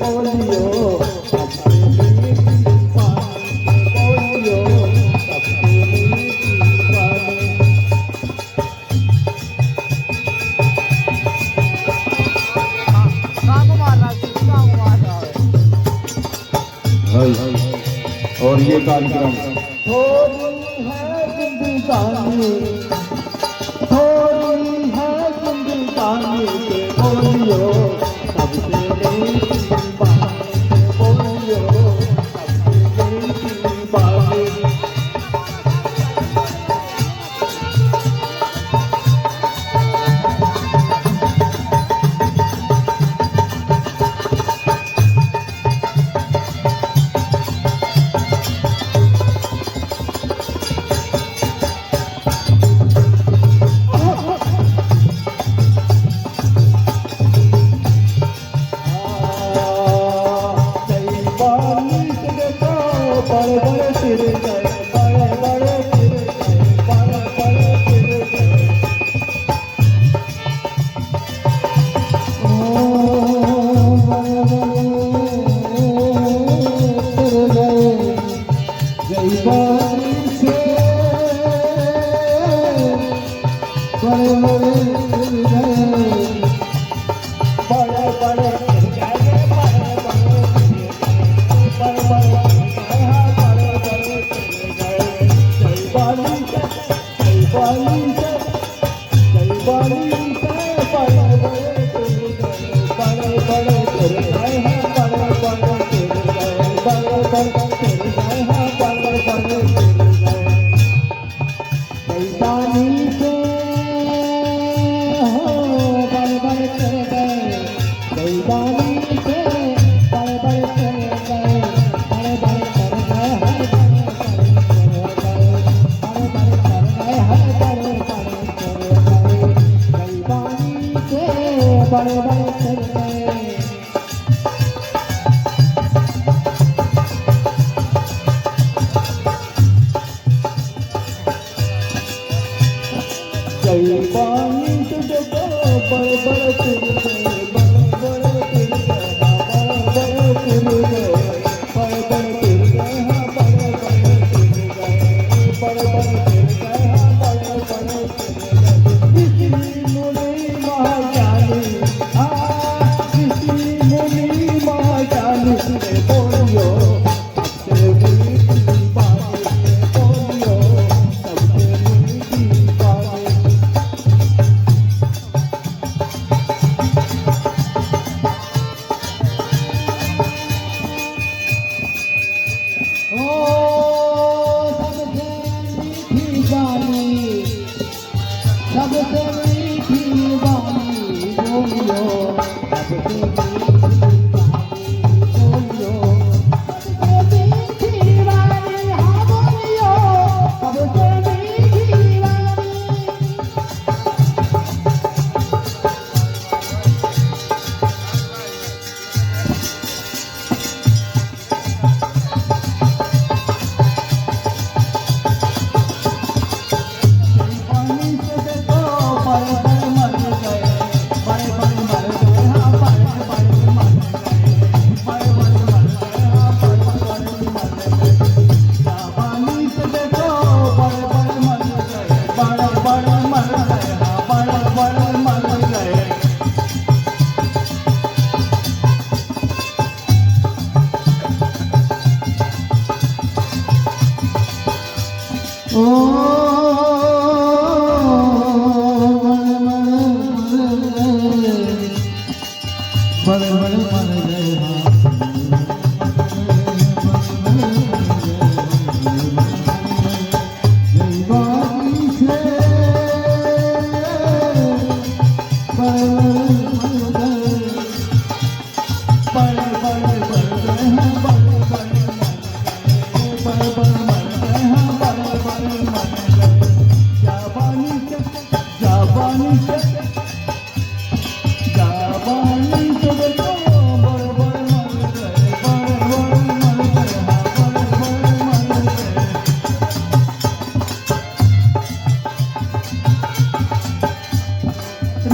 बोलियो सबसे मीठी वाणी के बोलियो सबसे मीठी वाणी। और ये कार्यक्रम थोड़ी है जिंदगानी, थोड़ी है जिंदगानी के बोलियो सबसे मीठी वाणी के बोलियो सबसे मीठी वाणी। बड़े बड़े सिर गए, बड़े बड़े सिर गए, बड़े बड़े सिर गए। बड़े बड़े सिर गए गई बारी से, बड़े बड़े सिर गए, बड़े बड़े सिर गए, बड़े बड़े बड़े बड़े सिर गए। कई पानी तुझको बड़े बड़े सिर गए, बड़े बड़े सिर गए, बड़े बड़े सिर गए, बड़े बड़े सिर गए, बड़े बड़े सिर गए, बड़े बड़े सिर गए, बड़े बड़े सिर गए। किसी मुनि महाज्ञानी, किसी मुनि महाज्ञानी से बोलियो सबसे मीठी वाणी के बोलियो सबसे मीठी वाणी। ओ सबसे मीठी वाणी, सबसे मीठी वाणी बोलियो सबसे मीठी वाणी बोलियो सबसे मीठी वाणी। हाँ बोलियो सबसे मीठी वाणी। पानी से देखो बड़े बड़े मर गए, बड़े बड़े मर गए, हाँ बड़े बड़े मर गए, बड़े बड़े मर गए, हाँ बड़े बड़े मर गए। पानी से देखो बड़े बड़े मर गए, बड़े बड़े मर गए, हाँ बड़े बड़े मर गए। ओ बड़े बड़े मर गए, गई बारी से, बड़े बड़े मर गए, बड़े बड़े मर गए, बड़े बड़े मर गए, बड़े बड़े मर गए। जापानी से जापानी से जापानी से देखो बड़े बड़े मर गए, बड़े बड़े मर गए, बड़े बड़े मर गए।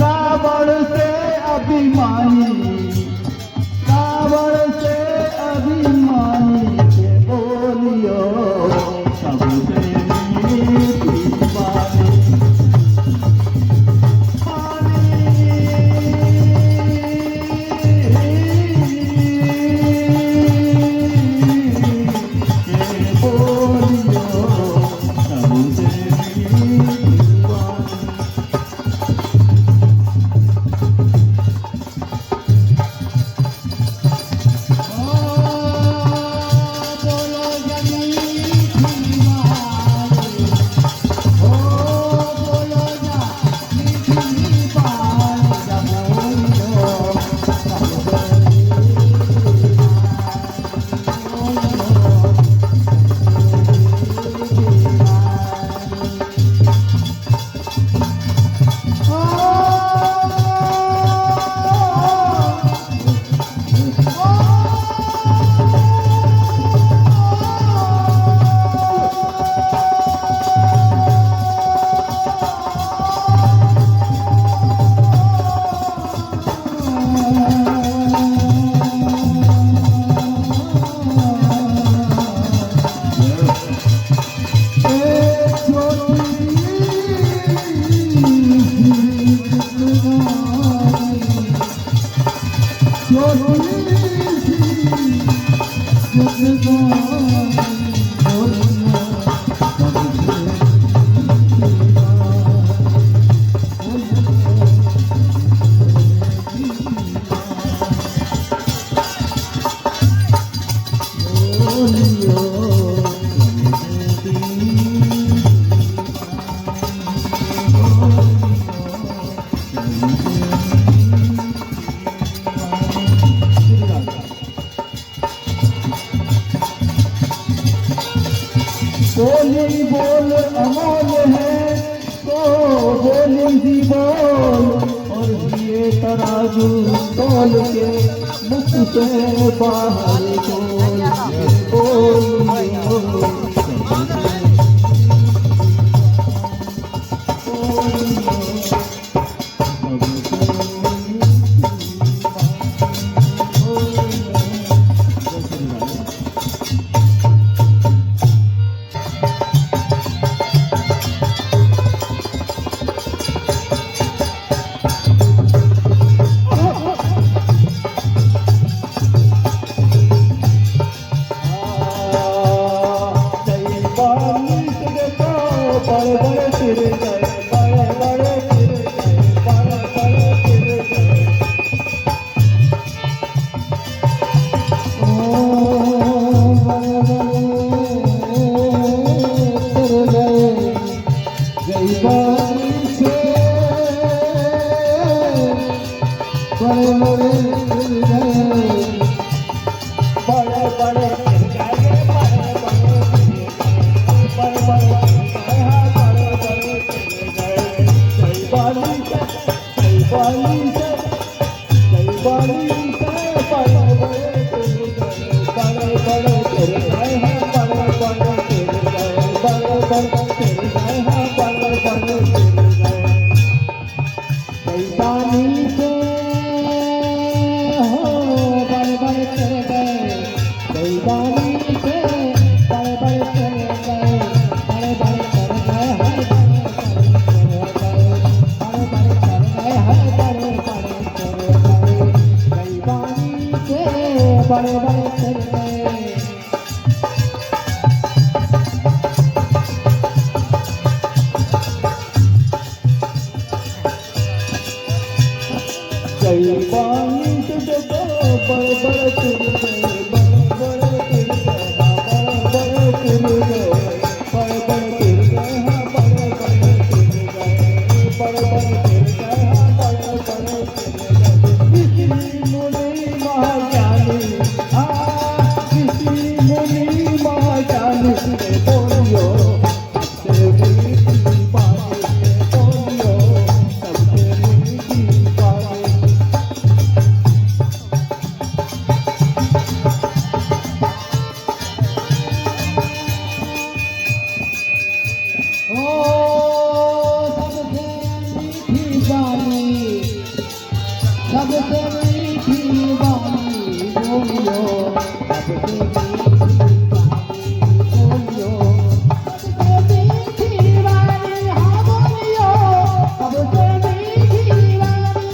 रावण से अभिमानी, रावण बोली बोल अमोल है तो बोली सी बोल और ये तराजू तोल के मुख से बाहर बड़े बड़े चल गए। कई पानी तुझको बड़े बड़े चल गए, बड़े बड़े चल गए, बड़े बड़े चल गए, बड़े बड़े चल गए, हाँ बड़े बड़े चल गए, बड़े बड़े चल गए, हाँ बड़े बड़े चल गए। किसी मुनि महाज्ञानी, हाँ किसी मुनि महाज्ञानी ने बोलियो सबसे मीठी बात, बोलियो सबसे मीठी बात। सबसे मीठी बानी बोलियो, सबसे मीठी बानी हाँ बोलियो, सबसे मीठी बानी।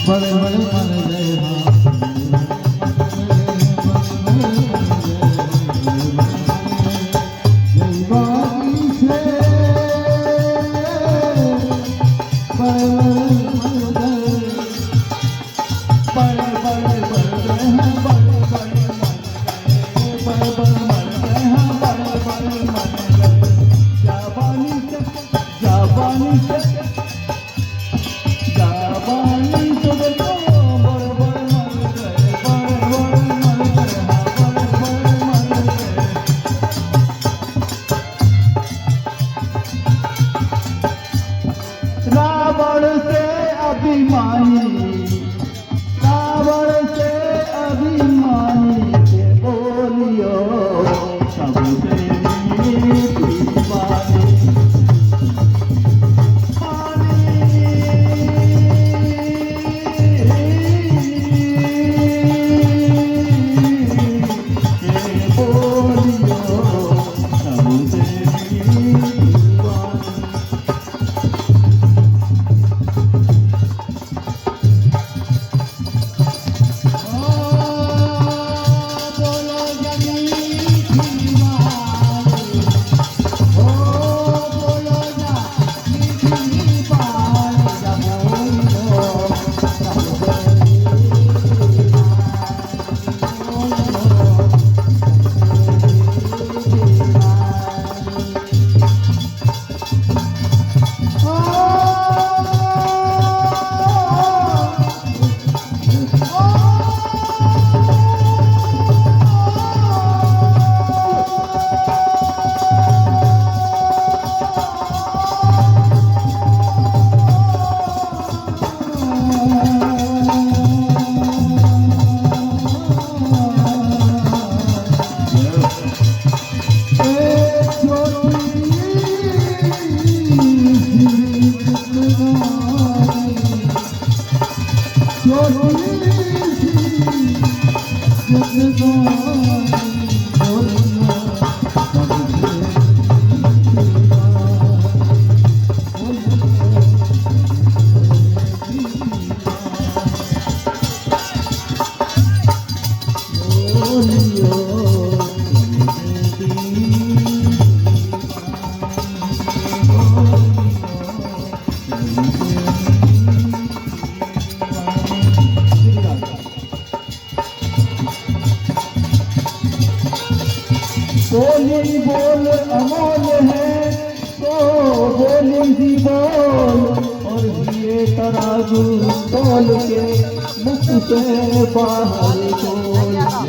बड़े बड़े मर गए बोली बोल अमोल है तो बोली सी बोल और ये तराजू तोल के मुख से बाहर बोल